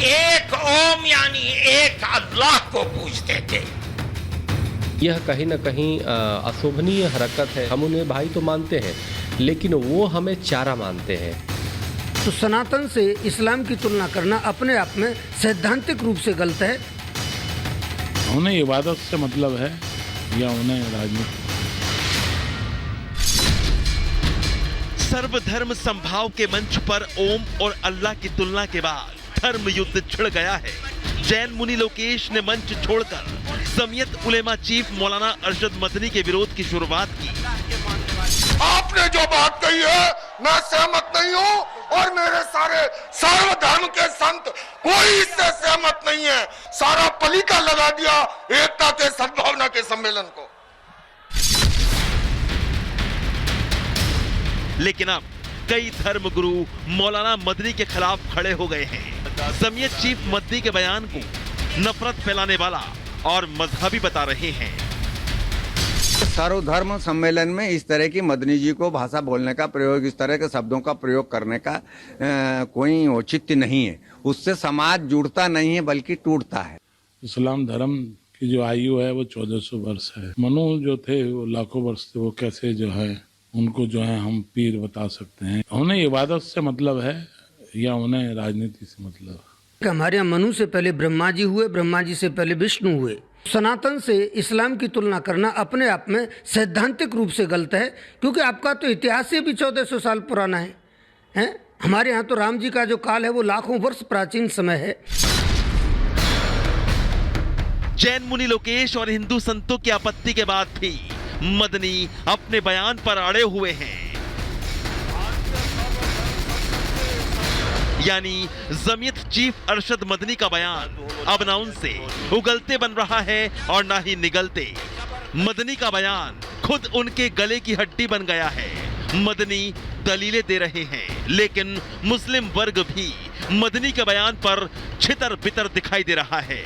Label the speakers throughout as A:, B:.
A: एक ओम यानी एक अल्लाह को पूजते थे।
B: यह कहीं न कहीं अशोभनीय हरकत है। हम उन्हें भाई तो मानते हैं, लेकिन वो हमें चारा मानते हैं।
C: तो सनातन से इस्लाम की तुलना करना अपने आप में सैद्धांतिक रूप से गलत है।
D: उन्हें इबादत से मतलब है या उन्हें राजनीति?
E: सर्वधर्म संभाव के मंच पर ओम और अल्लाह की तुलना के बाद धर्म युद्ध छिड़ गया है। जैन मुनि लोकेश ने मंच छोड़कर जमीयत उलेमा चीफ मौलाना अरशद मदनी के विरोध की शुरुआत की।
F: आपने जो बात कही है मैं सहमत नहीं हूँ और मेरे सारे सर्वधर्म के संत कोई इससे सहमत नहीं है। सारा पलीका लगा दिया एकता के सद्भावना के सम्मेलन को।
E: लेकिन अब कई धर्मगुरु मौलाना मदनी के खिलाफ खड़े हो गए हैं। जमीयत चीफ मदनी के बयान को नफरत फैलाने वाला और मजहबी बता रहे हैं।
G: सर्वधर्म सम्मेलन में इस तरह की मदनी जी को भाषा बोलने का प्रयोग, इस तरह के शब्दों का प्रयोग करने का कोई औचित्य नहीं है। उससे समाज जुड़ता नहीं है बल्कि टूटता है।
D: इस्लाम धर्म की जो आयु है वो 1400 वर्ष है। मनु जो थे वो लाखों वर्ष थे। वो कैसे जो है उनको जो है हम पीर बता सकते हैं? उन्हें इबादत से मतलब है या उन्हें राजनीति से मतलब है?
C: हमारे यहाँ मनु से पहले ब्रह्मा जी हुए, ब्रह्मा जी से पहले विष्णु हुए। सनातन से इस्लाम की तुलना करना अपने आप में सैद्धांतिक रूप से गलत है, क्योंकि आपका तो इतिहास ही भी 1400 साल पुराना है। हमारे यहाँ तो राम जी का जो काल है वो लाखों वर्ष प्राचीन समय है।
E: जैन मुनि लोकेश और हिंदू संतों की आपत्ति के बाद भी मदनी अपने बयान पर अड़े हुए हैं। यानी जमीयत चीफ अरशद मदनी का बयान अब ना उनसे उगलते बन रहा है और ना ही निगलते। मदनी का बयान खुद उनके गले की हड्डी बन गया है। मदनी दलीलें दे रहे हैं, लेकिन मुस्लिम वर्ग भी मदनी के बयान पर छितर बितर दिखाई दे रहा है।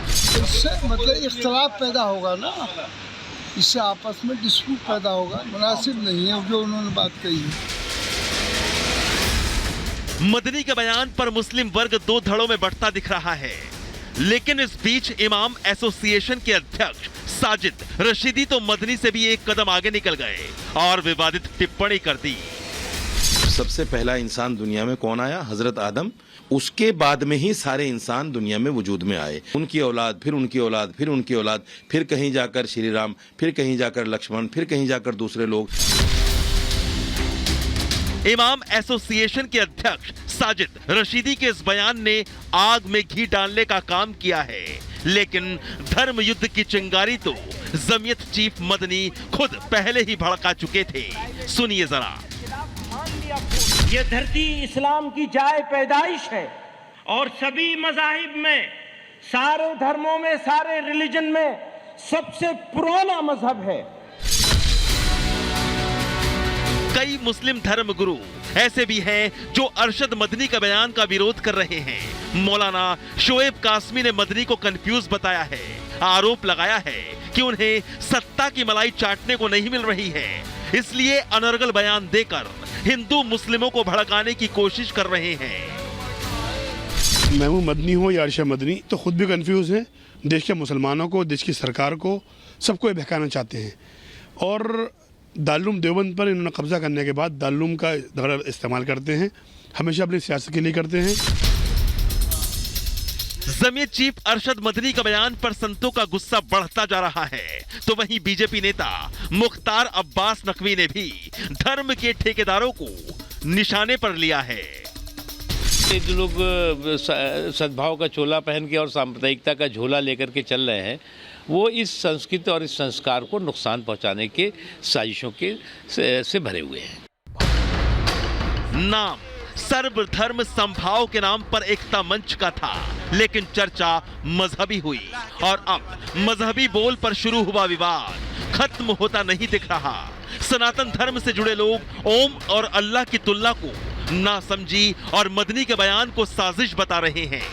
H: इससे मतलब इख्तलाफ पैदा होगा ना, इससे आपस में डिस्प्यूट पैदा होगा। मुनासिब नहीं है जो उन्होंने बात कही है।
E: मदनी के बयान पर मुस्लिम वर्ग दो धड़ों में बढ़ता दिख रहा है। लेकिन इस बीच इमाम एसोसिएशन के अध्यक्ष साजिद रशीदी तो मदनी से भी एक कदम आगे निकल गए और विवादित टिप्पणी कर दी।
I: सबसे पहला इंसान दुनिया में कौन आया? हजरत आदम। उसके बाद में ही सारे इंसान दुनिया में वजूद में आए। उनकी औलाद, फिर उनकी औलाद, फिर उनकी औलाद, फिर कहीं जाकर श्री राम, फिर कहीं जाकर लक्ष्मण, फिर कहीं जाकर दूसरे लोग।
E: इमाम एसोसिएशन के अध्यक्ष साजिद रशीदी के इस बयान ने आग में घी डालने का काम किया है। लेकिन धर्म युद्ध की चिंगारी तो जमीयत चीफ मदनी खुद पहले ही भड़का चुके थे। सुनिए जरा।
J: ये धरती इस्लाम की जाए पैदाइश है और सभी मज़ाहिब में, सारे धर्मों में, सारे रिलीजन में सबसे पुराना मजहब है।
E: कई मुस्लिम धर्म गुरु ऐसे भी हैं जो अरशद मदनी का बयान का विरोध कर रहे हैं। मौलाना शोएब कासमी ने मदनी को कंफ्यूज बताया है। आरोप लगाया है कि उन्हें सत्ता की मलाई चाटने को नहीं मिल रही है, इसलिए अनर्गल बयान देकर हिंदू मुस्लिमों को भड़काने की कोशिश कर रहे हैं।
K: महमूद मदनी हो या अरशद मदनी तो खुद भी कंफ्यूज हैं। देश के मुसलमानों को, देश की सरकार को, सबको बहकाना चाहते हैं। और दारुल देवबंद पर इन्होंने कब्जा करने के बाद दारुल का इस्तेमाल करते हैं, हमेशा अपनी सियासत के लिए करते हैं।
E: जमीयत चीफ अरशद मदनी का बयान पर संतों का गुस्सा बढ़ता जा रहा है, तो वहीं बीजेपी नेता मुख्तार अब्बास नकवी ने भी धर्म के ठेकेदारों को निशाने पर लिया है।
L: जो लोग सद्भाव का चोला पहन के और सांप्रदायिकता का झोला लेकर के चल रहे हैं, वो इस संस्कृति और इस संस्कार को नुकसान पहुंचाने के साजिशों के से भरे हुए हैं।
E: नाम सर्वधर्म संभाव के नाम पर एकता मंच का था, लेकिन चर्चा मजहबी हुई और अब मजहबी बोल पर शुरू हुआ विवाद खत्म होता नहीं दिख रहा। सनातन धर्म से जुड़े लोग ओम और अल्लाह की तुलना को नासमझी और मदनी के बयान को साजिश बता रहे हैं।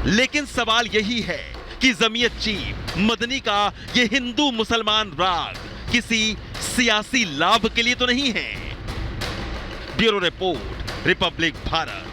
E: लेकिन सवाल यही है कि जमीयत चीफ मदनी का ये हिंदू मुसलमान राग किसी सियासी लाभ के लिए तो नहीं है। Bureau report, Republic Bharat.